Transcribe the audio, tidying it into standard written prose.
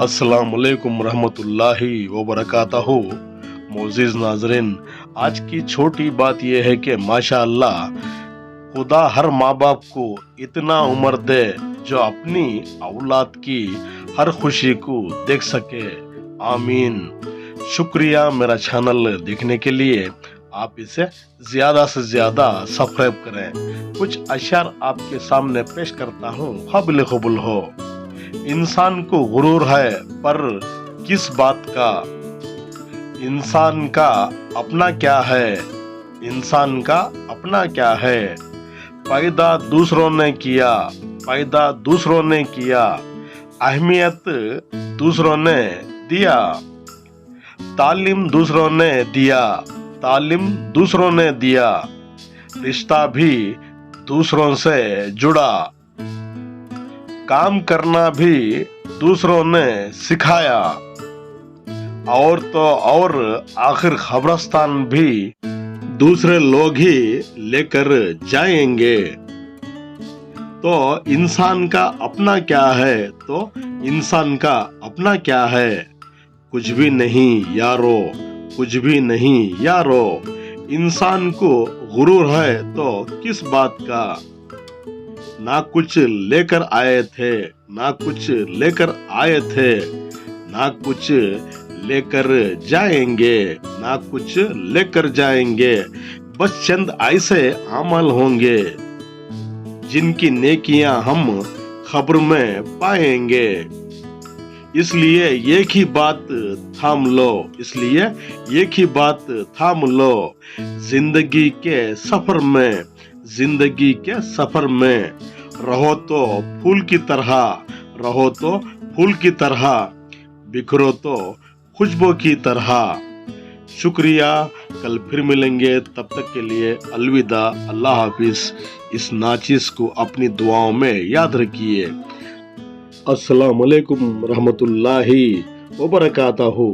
अस्सलाम वालेकुम रहमतुल्लाहि व बरकातहू। मोअज़्ज़िज़ नाज़रीन, आज की छोटी बात यह है कि माशाअल्लाह खुदा हर माँ बाप को इतना उम्र दे जो अपनी औलाद की हर खुशी को देख सके। आमीन। शुक्रिया मेरा चैनल देखने के लिए। आप इसे ज़्यादा से ज़्यादा सब्सक्राइब करें। कुछ अशआर आपके सामने पेश करता हूँ, काबिल कबूल हो। इंसान को गुरूर है पर किस बात का, इंसान का अपना क्या है, इंसान का अपना क्या है। पैदा दूसरों ने किया, पैदा दूसरों ने किया, अहमियत दूसरों ने दिया, तालीम दूसरों ने दिया, तालीम दूसरों ने दिया, रिश्ता भी दूसरों से जुड़ा, काम करना भी दूसरों ने सिखाया, और तो और आखिर खबरस्तान भी दूसरे लोग ही लेकर जाएंगे। तो इंसान का अपना क्या है, तो इंसान का अपना क्या है। कुछ भी नहीं यारो, कुछ भी नहीं यारो। इंसान को गुरूर है तो किस बात का। ना कुछ लेकर आए थे, ना कुछ लेकर आए थे, ना कुछ लेकर जाएंगे, ना कुछ लेकर जाएंगे। बस चंद ऐसे अमल होंगे जिनकी नेकियां हम खबर में पाएंगे। इसलिए एक ही बात थाम लो, इसलिए एक ही बात थाम लो। जिंदगी के सफर में, जिंदगी के सफर में रहो तो फूल की तरह, रहो तो फूल की तरह, बिखरो तो खुशबू की तरह। शुक्रिया, कल फिर मिलेंगे, तब तक के लिए अलविदा, अल्लाह हाफिज। इस नाचिस को अपनी दुआओं में याद रखिए। अस्सलाम वालेकुम रहमतुल्लाहि व बरकातहू।